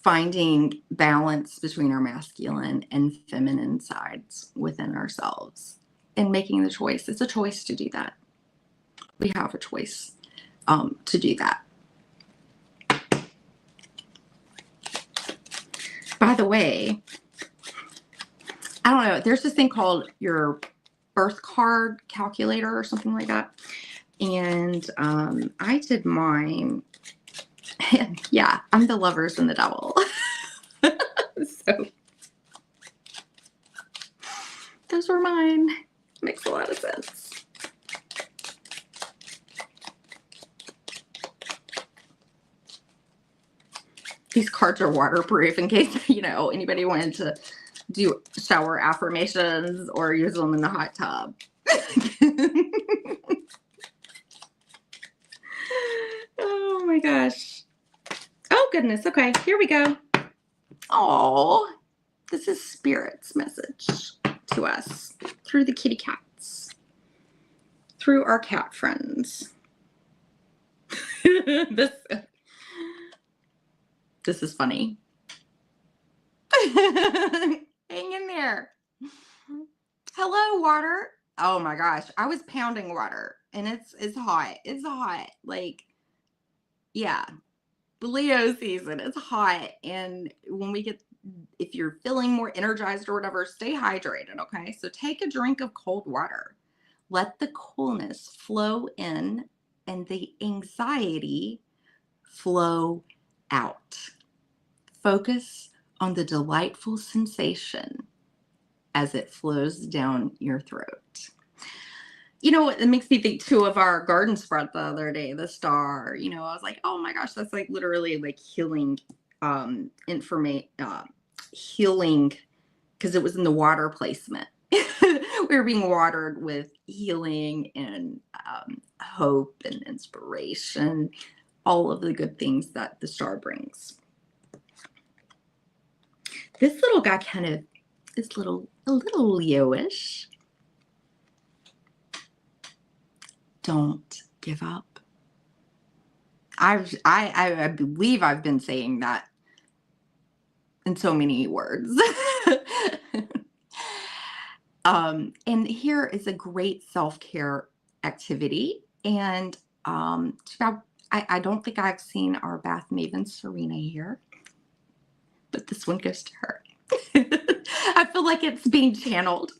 Finding balance between our masculine and feminine sides within ourselves and making the choice. It's a choice to do that. We have a choice to do that. By the way, I don't know, there's this thing called your birth card calculator or something like that. And I did mine. Yeah, I'm the lovers and the devil. So those were mine. Makes a lot of sense. These cards are waterproof in case, anybody wanted to do shower affirmations or use them in the hot tub. Oh my gosh. Oh goodness. Okay, here we go. Oh, this is Spirit's message to us through the kitty cats, through our cat friends. This is funny. Hang in there. Hello, water. Oh my gosh, I was pounding water, and it's hot. It's hot. Like, yeah, Leo season. It's hot, and if you're feeling more energized or whatever, stay hydrated. Okay, so take a drink of cold water. Let the coolness flow in, and the anxiety flow out. Focus on the delightful sensation as it flows down your throat. It makes me think too of our garden spread the other day, the star. I was like, oh my gosh, that's like literally like healing healing, because it was in the water placement. We were being watered with healing and hope and inspiration, all of the good things that the star brings. This little guy is a little Leo-ish. Don't give up. I believe I've been saying that in so many words. And here is a great self-care activity. And I don't think I've seen our bath maven Serena here, but this one goes to her. I feel like it's being channeled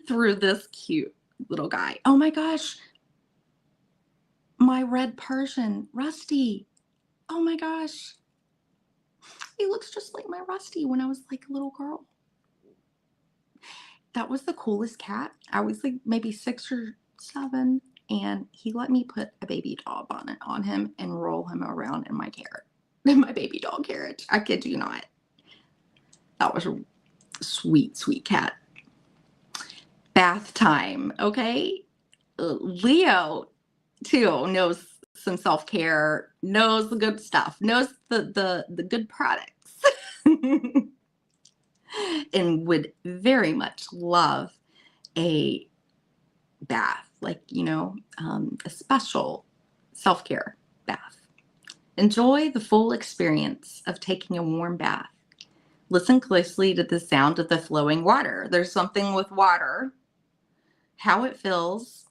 through this cute little guy. Oh my gosh. My red Persian, Rusty. Oh my gosh. He looks just like my Rusty when I was like a little girl. That was the coolest cat. I was like maybe 6 or 7, and he let me put a baby doll bonnet on him and roll him around in my baby doll carriage. I kid you not. That was a sweet, sweet cat. Bath time, okay? Leo, too, knows some self-care, knows the good stuff, knows the good products. And would very much love a bath, like, a special self-care bath. Enjoy the full experience of taking a warm bath. Listen closely to the sound of the flowing water. There's something with water, how it feels,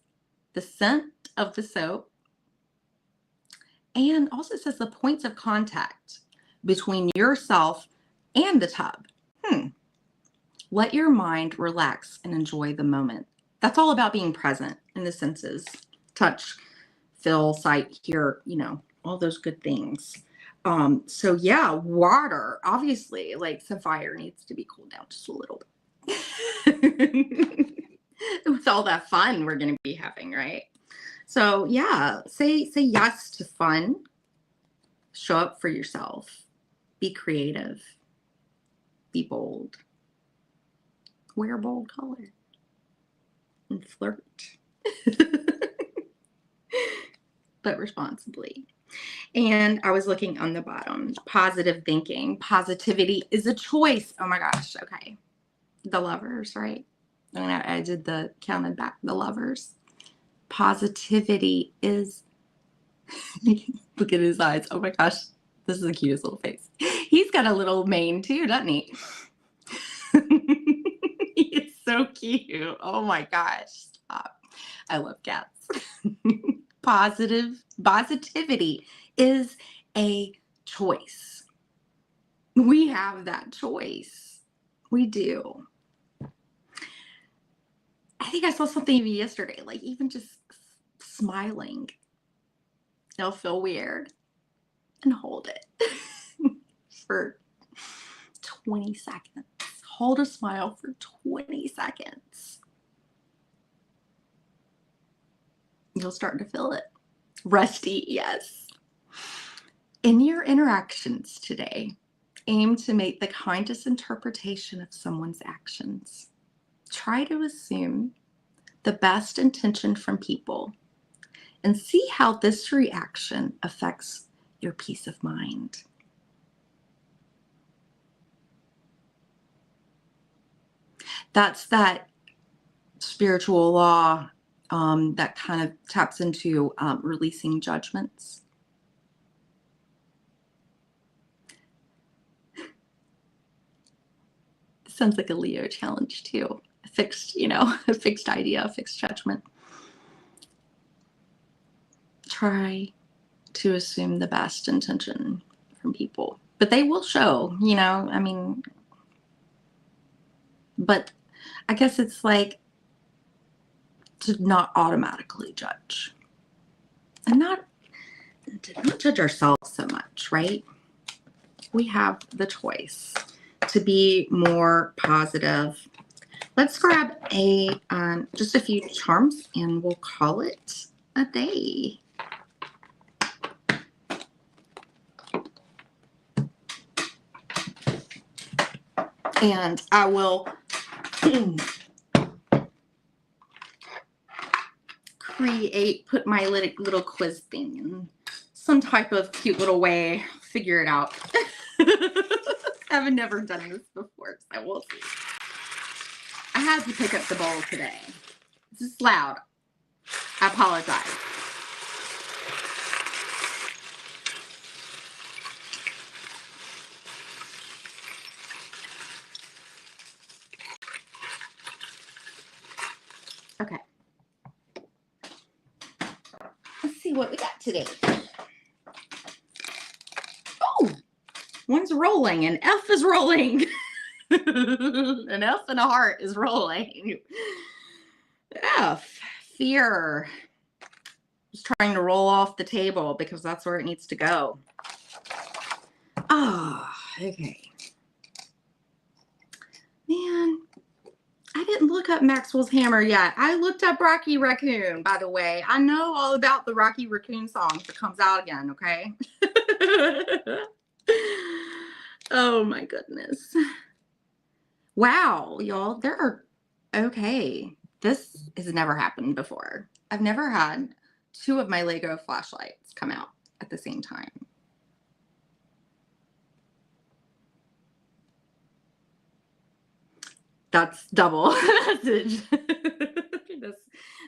the scent of the soap, and also says the points of contact between yourself and the tub. Let your mind relax and enjoy the moment. That's all about being present in the senses. Touch, feel, sight, hear, all those good things. So yeah, water, obviously, like Sapphire needs to be cooled down just a little bit. With all that fun we're going to be having, right? So yeah, say yes to fun. Show up for yourself. Be creative. Be bold. Wear bold color. And flirt. But responsibly. And I was looking on the bottom. Positive thinking. Positivity is a choice. Oh my gosh. Okay. The lovers, right? And I did the counted back. The lovers. Positivity is. Look at his eyes. Oh my gosh. This is the cutest little face. He's got a little mane too, doesn't he? He's so cute. Oh my gosh. Stop. I love cats. Positivity is a choice. We have that choice. We do. I think I saw something of you yesterday, like even just smiling. It'll feel weird. And hold it for 20 seconds. Hold a smile for 20 seconds. You'll start to feel it. Rusty, yes. In your interactions today, aim to make the kindest interpretation of someone's actions. Try to assume the best intention from people and see how this reaction affects your peace of mind. That's that spiritual law that kind of taps into releasing judgments. Sounds like a Leo challenge too. A fixed, a fixed idea, a fixed judgment. Try to assume the best intention from people, but they will show, but I guess it's like to not automatically judge and not judge ourselves so much, right? We have the choice to be more positive. Let's grab just a few charms and we'll call it a day. And I will put my little quiz thing in some type of cute little way, figure it out. I've never done this before, so we'll see. I had to pick up the bowl today. This is loud. I apologize. Okay. Let's see what we got today. Oh, one's rolling. An F is rolling. An F and a heart is rolling. F, fear. Just trying to roll off the table because that's where it needs to go. Oh, okay. Man, I didn't look up Maxwell's Hammer yet. I looked up Rocky Raccoon, by the way. I know all about the Rocky Raccoon song if it comes out again, okay? Oh my goodness. Wow, y'all, there are, okay. This has never happened before. I've never had two of my Lego flashlights come out at the same time. That's double message.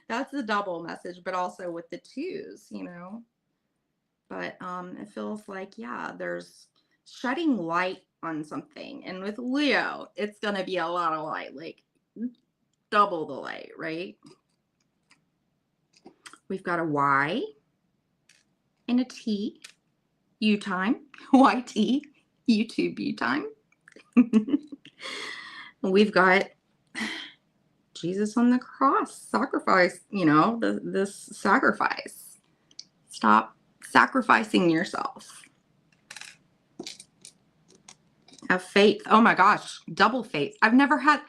That's a double message, but also with the twos, But it feels like, yeah, there's shedding light on something. And with Leo, it's going to be a lot of light, like double the light, right? We've got a Y and a T, U time, YT, YouTube U time. We've got Jesus on the cross, sacrifice, this sacrifice. Stop sacrificing yourself. Have faith. Oh my gosh, double faith. I've never had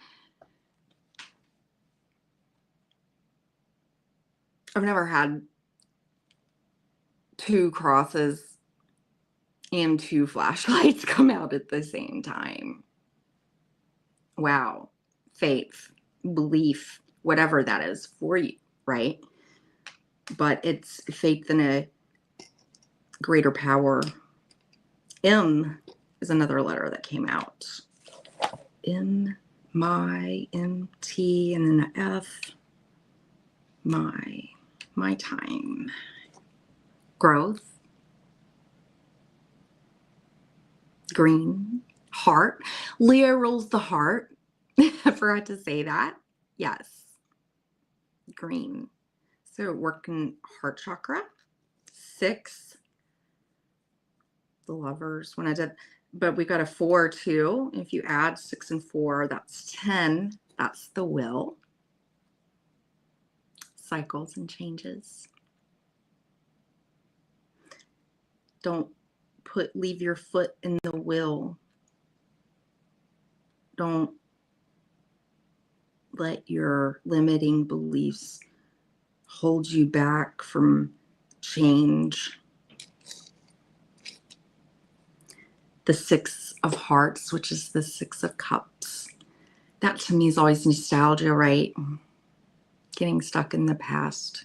two crosses and two flashlights come out at the same time. Wow. Faith, belief, whatever that is for you, right? But it's faith in a greater power. M is another letter that came out. M, my, MT, and then the F. My time. Growth. Green. Heart. Leo rules the heart. I forgot to say that. Yes. Green. So working heart chakra. 6. The lovers. When I did, but we got a 4 too. If you add 6 and 4, that's 10. That's the will. Cycles and changes. Don't leave your foot in the wheel. Don't let your limiting beliefs hold you back from change. The Six of Hearts, which is the Six of Cups. That to me is always nostalgia, right? Getting stuck in the past.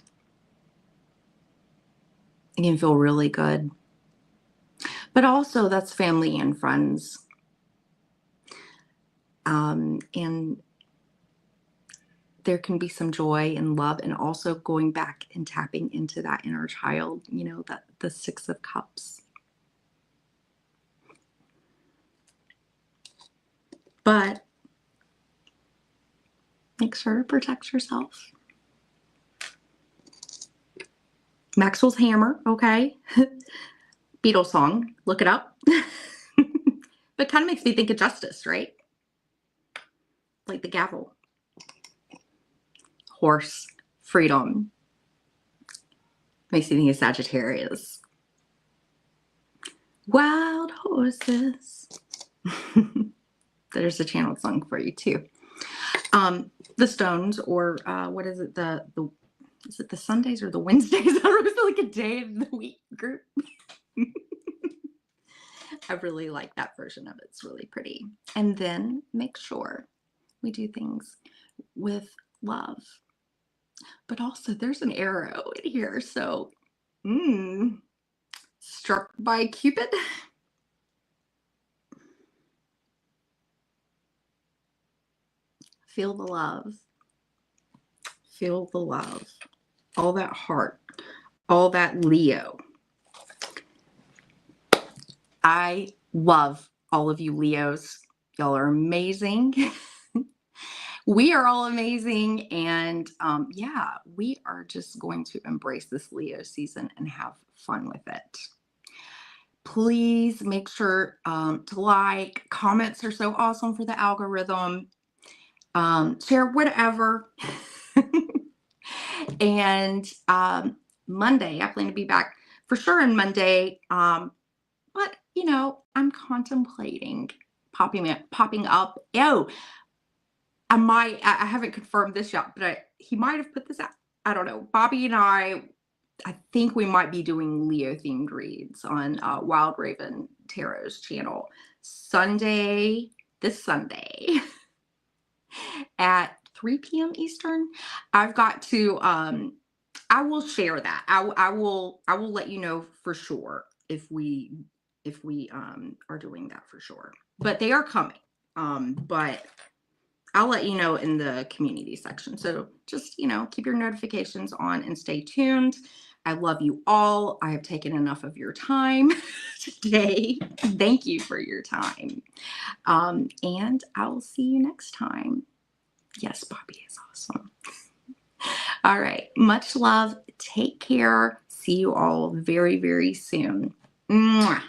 It can feel really good. But also that's family and friends. And there can be some joy and love, and also going back and tapping into that inner child, you know, that the Six of Cups. But make sure to protect yourself. Maxwell's Hammer, okay? Beatles song, look it up. But kind of makes me think of justice, right? Like the gavel. Horse, freedom. Makes me think of Sagittarius. Wild horses. There's a channel song for you too. The Stones, or what is it? Is it the Sundays or the Wednesdays? I don't know. It's like a day of the week group. I really like that version of it. It's really pretty. And then make sure we do things with love. But also there's an arrow in here. So, struck by Cupid. Feel the love. Feel the love. All that heart. All that Leo. I love all of you Leos. Y'all are amazing. We are all amazing. And yeah, we are just going to embrace this Leo season and have fun with it. Please make sure to like. Comments are so awesome for the algorithm. Share whatever. And Monday, I plan to be back for sure on Monday. But you know, I'm contemplating popping up. Oh, I haven't confirmed this yet, but he might have put this out. I don't know. Bobby and I think we might be doing Leo themed reads on Wild Raven Tarot's channel this Sunday at 3 p.m. Eastern. I've got to, I will share that. I will let you know for sure if we are doing that for sure. But they are coming. But I'll let you know in the community section. So just, you know, keep your notifications on and stay tuned. I love you all. I have taken enough of your time today. Thank you for your time. And I'll see you next time. Yes, Bobby is awesome. All right. Much love. Take care. See you all very, very soon. Mwah.